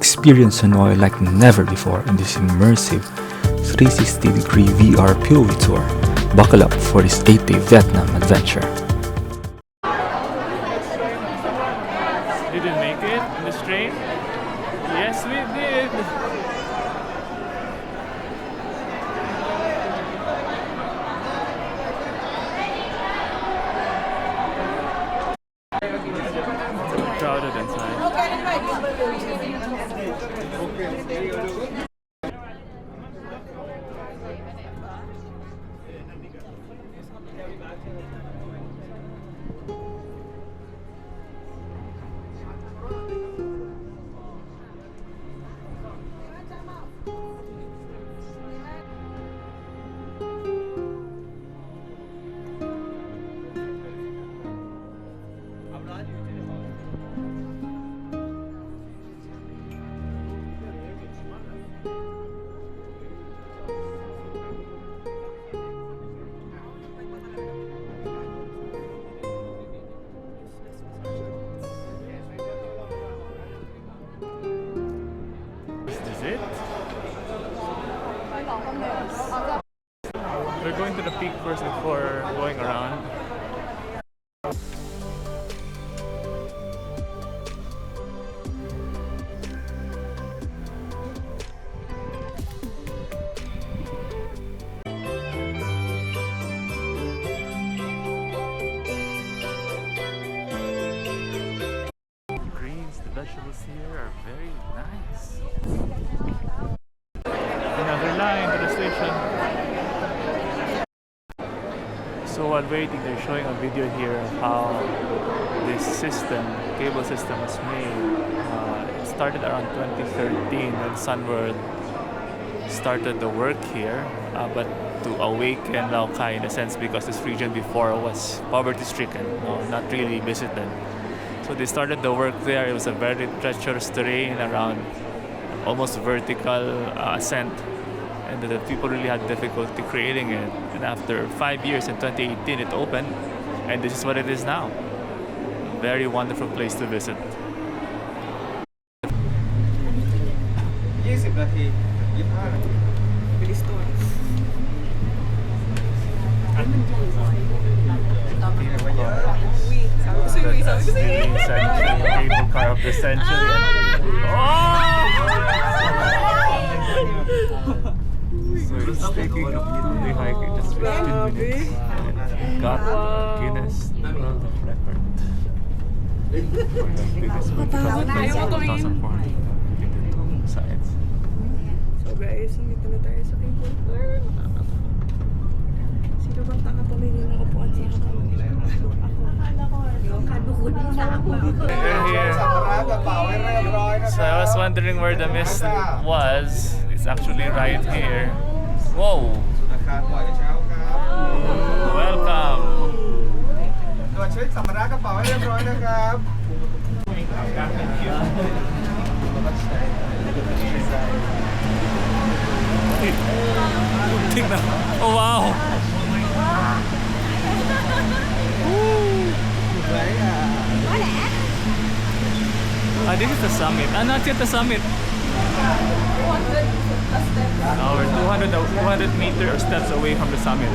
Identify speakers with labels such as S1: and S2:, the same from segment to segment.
S1: experience Hanoi like never before in this immersive 360-degree VR PoV tour. Buckle up for this 8-day Vietnam adventure.
S2: Didn't make it in this train? Yes, we did! It's crowded inside. It? We're going to the peak first before going around. Greens, the vegetables here are very nice. Another line to the station. So while waiting, they're showing a video here of how this system, cable system, was made. It started around 2013 when Sunworld started the work here, but to awaken Laokai in a sense, because this region before was poverty-stricken, not really visited. So they started the work there. It was a very treacherous terrain, around almost vertical ascent, and the people really had difficulty creating it. And after 5 years, in 2018, it opened, and this is what it is now. A very wonderful place to visit. Cable car of the century. So it's taking a completely hike in just 15 minutes. And it got Guinness World Record for the biggest vertical place in 2004 sides.
S3: So guys, nandito na tayo sa cable car. Sino bang tanga pumili na upuan sa ako?
S2: So I was wondering where the mist was. It's actually right here. Whoa! Welcome! Oh wow! This is the summit. Not yet the summit. 200 meter steps away from the summit.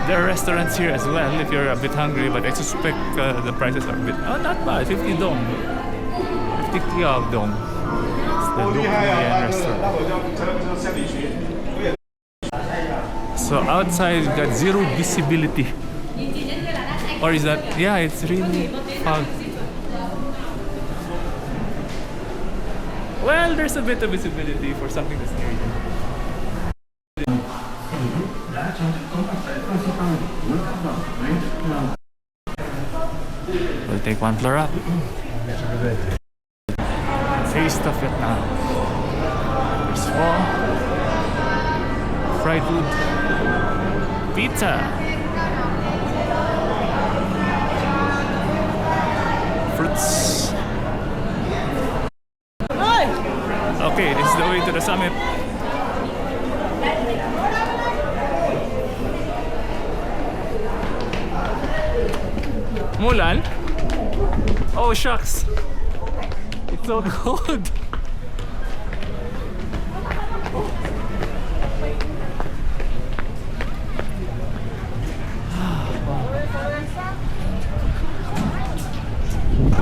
S2: There are restaurants here as well if you're a bit hungry, but I suspect the prices are a bit... Oh, not bad. 50 dong. 50 kiao dong. It's the Duke restaurant. So outside, you've got zero visibility. Or is that... Yeah, it's really fog. Well, there's a bit of visibility for something that's near you. We'll take one floor up. Taste of Vietnam. There's pho, fried food, pizza, fruits. Okay, this is the way to the summit. Mulan? Oh shucks! It's so cold!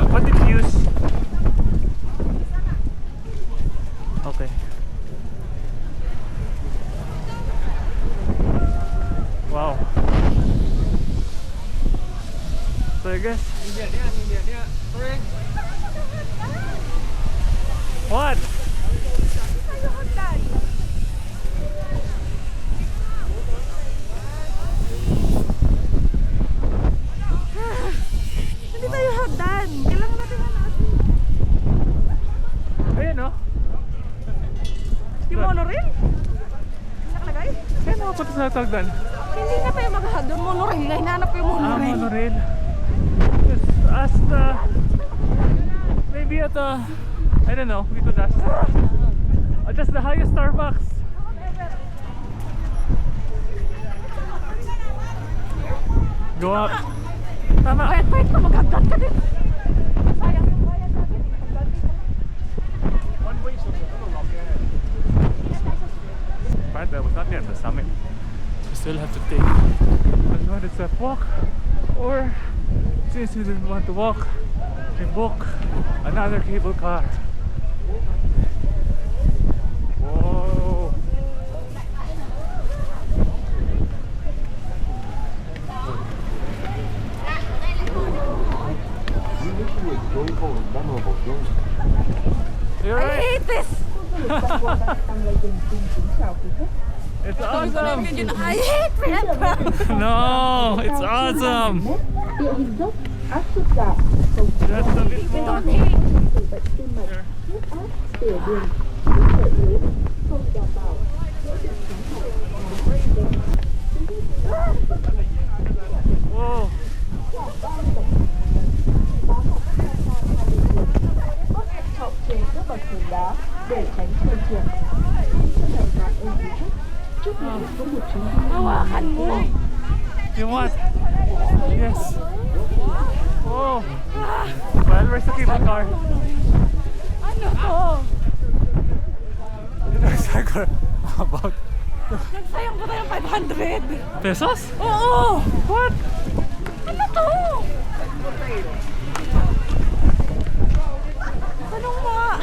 S2: What did you use? Okay. Wow. So I guess. What?
S3: Hindi tayo hagdan. Kailangan natin hanapin.
S2: Ayan o.
S3: Yung monorail? Nakalagay?
S2: Ayan o, punta sa tagdan.
S3: Hindi na tayo maghahagdan. Monorail na. Hinahanap ko yung monorail.
S2: Monorail. Just ask the... Maybe at the... I don't know, we could ask. Just the highest Starbucks. Go up. Tama.
S3: Bayad ka. Maghagdan ka din. Sayang yung bayad natin.
S2: Apparently I was not near the summit. We still have to take another step walk, or since we didn't want to walk, we book another cable car. Whoa! You're
S3: I
S2: right.
S3: hate this!
S2: It's awesome.
S3: I hate Vietnam!
S2: No, it's awesome. Just a bit more. Here. Whoa.
S3: Hawakan mo!
S2: You want? Yes. Oh. Well, where's the cable car?
S3: Ano to?
S2: It's like about
S3: Nagsayang ko tayo 500!
S2: pesos?
S3: Oo!
S2: What?
S3: Ano to? Tanong mo nga!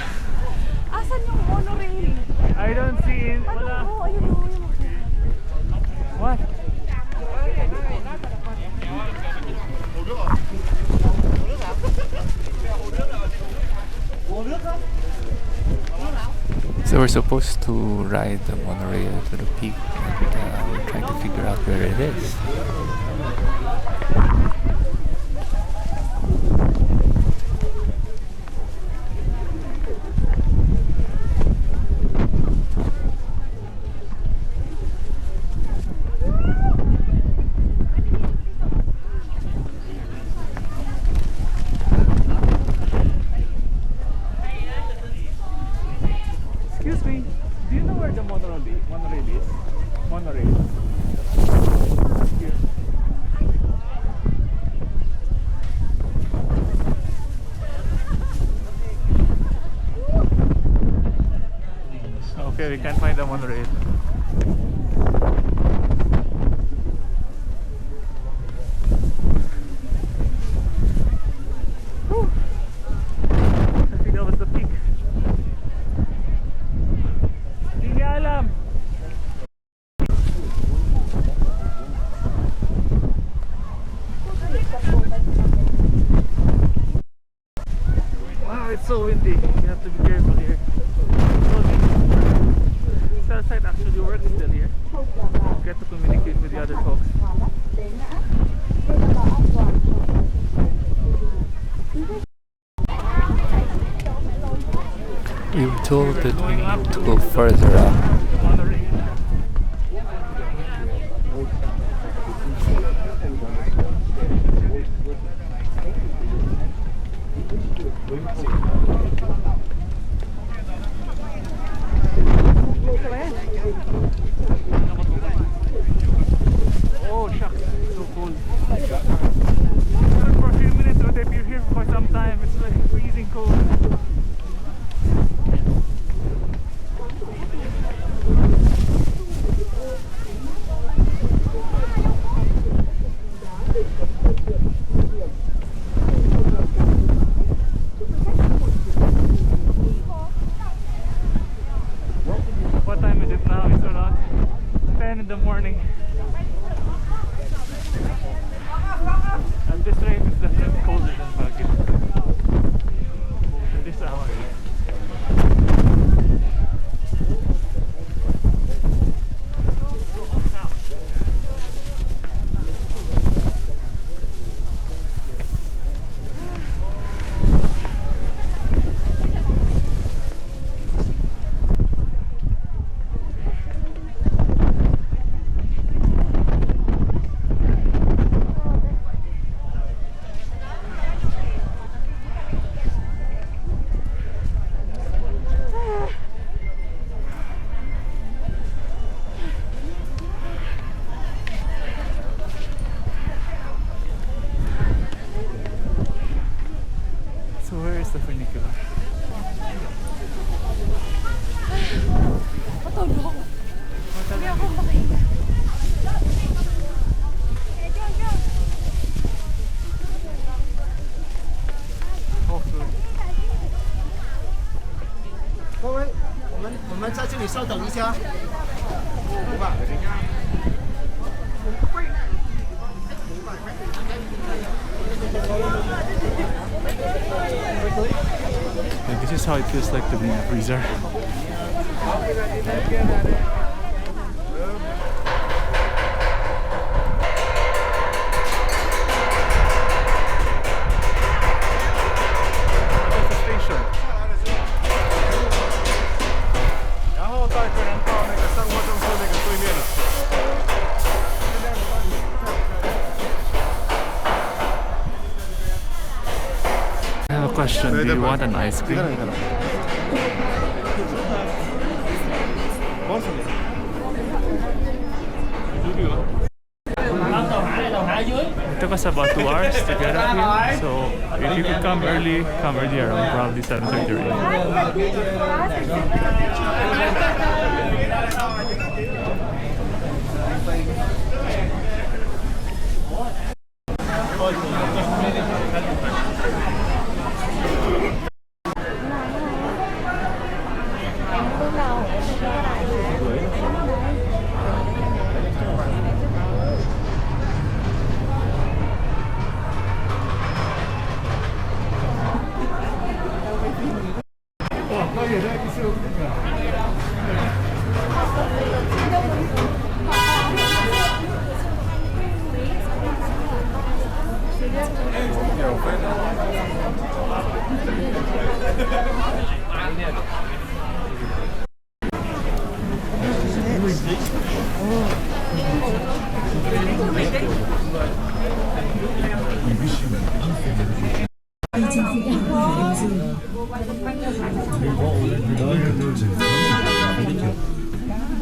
S3: Asan yung monorail?
S2: I don't see it.
S3: Ano
S2: Wala.
S3: ko? Ayun o, ayun o.
S2: What? So we're supposed to ride the monorail to the peak, and we're trying to figure out where it is. Excuse me, do you know where the monorail is? Monorail. Here. Okay, we can't find the monorail. Whew. I think that was the peak. Hindi niya alam. Wow, it's so windy. You have to be careful here. So the cell site actually works still here. Get to communicate with the other folks. We were told that we need to go further up. Oh shucks, it's so cold. For a few again in the morning. At this rate, it's definitely colder than Baguio. At this hour. So where is the funicular? Oh, food.
S4: 各位，我们在这里稍等一下。
S2: Yeah, this is how it feels like to be in a freezer. That's the station.
S4: 然后带客人到那个生活中心那个对面了。
S2: I have a question. Do you want an ice cream? It took us about 2 hours to get up here, so if you could come early around probably 7:30 or 8.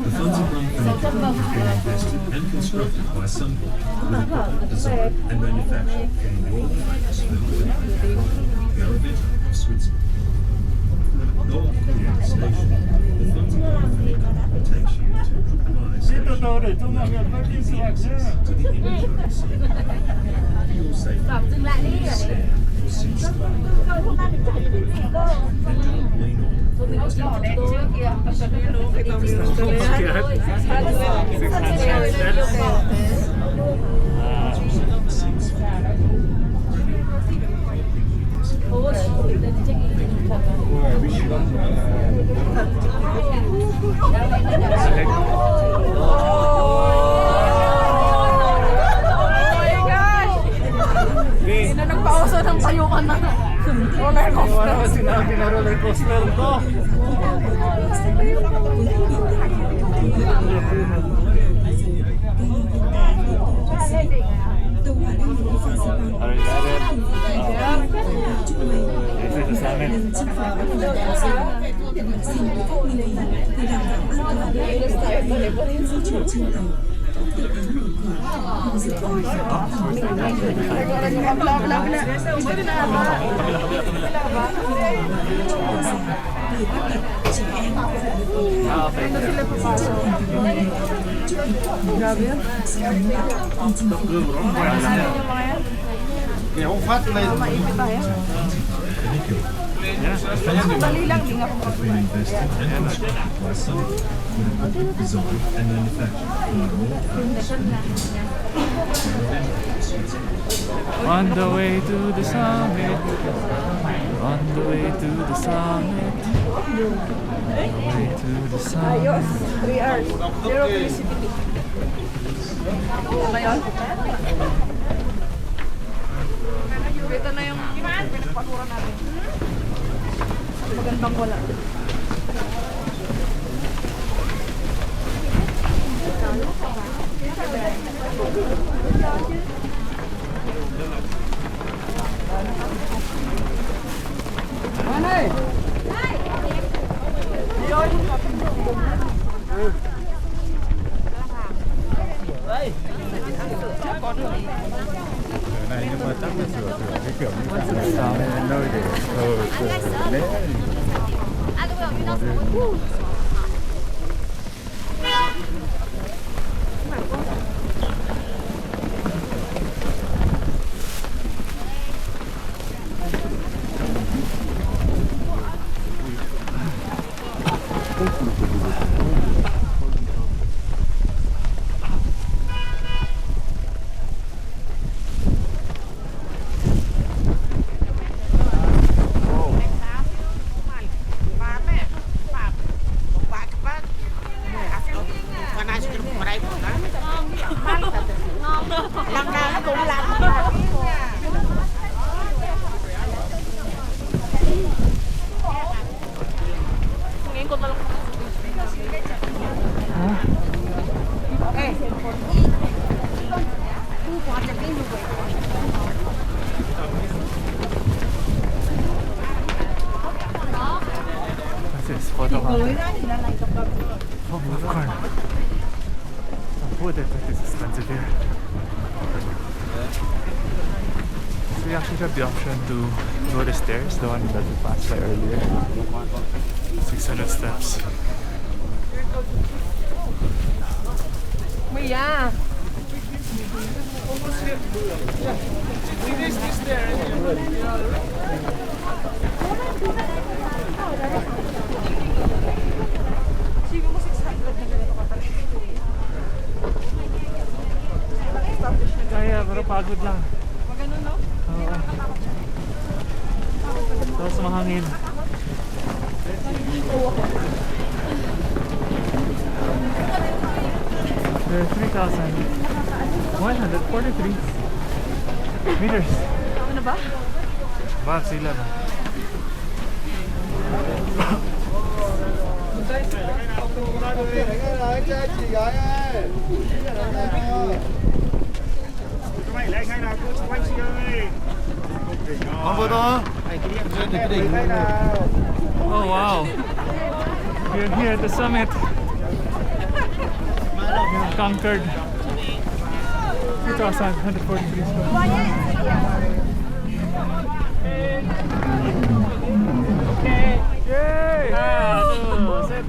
S5: The Fansipan funicular has been invested and constructed by Sapa with equipment designed and manufactured from world famous Hanoi, the Arabica of Switzerland. From Hoang Lien Station, the Fansipan funicular takes you to Hanoi Station to the Indochina Sea. For your safety, please stand or sit still and do not lean on.
S3: Hindi na nagpauso ng tayuan na roller coaster.
S4: Wala ko sinabi na roller coaster to. Yung fat na yun.
S3: Dali lang, di nga ako
S5: been invested and constructed by Sapa with equipment designed and manufactured in Hanoi, France, Switzerland.
S2: On the way to the summit. On the way to the summit. On the way to the summit.
S3: Ayos, 3 hours. Zero electricity. Ano yun? Ito na yung pinagpasura natin. Magandang wala.
S4: Này nhưng mà chắc là sửa cái kiểu như vậy nơi để sửa lễ.
S2: This is photo of popcorn. Some food, I think is expensive here. So we actually have the option to go the stairs, the one that we passed by earlier. 600 steps.
S3: Maya! Sige mo 600 na ganito katalit.
S2: Kaya, pero pagod lang.
S3: Magano no?
S2: Oo. Tapos mahangin. There are 3,143 meters.
S3: Ano ba?
S2: Above sea level.
S4: Mày lại ngay nào cứ quay xe ơi. Không vừa to.
S2: Oh wow! We're here at the summit. We have conquered 2,143 square. Yay! Set.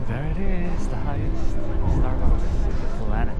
S2: There it is, the highest Starbucks on the planet.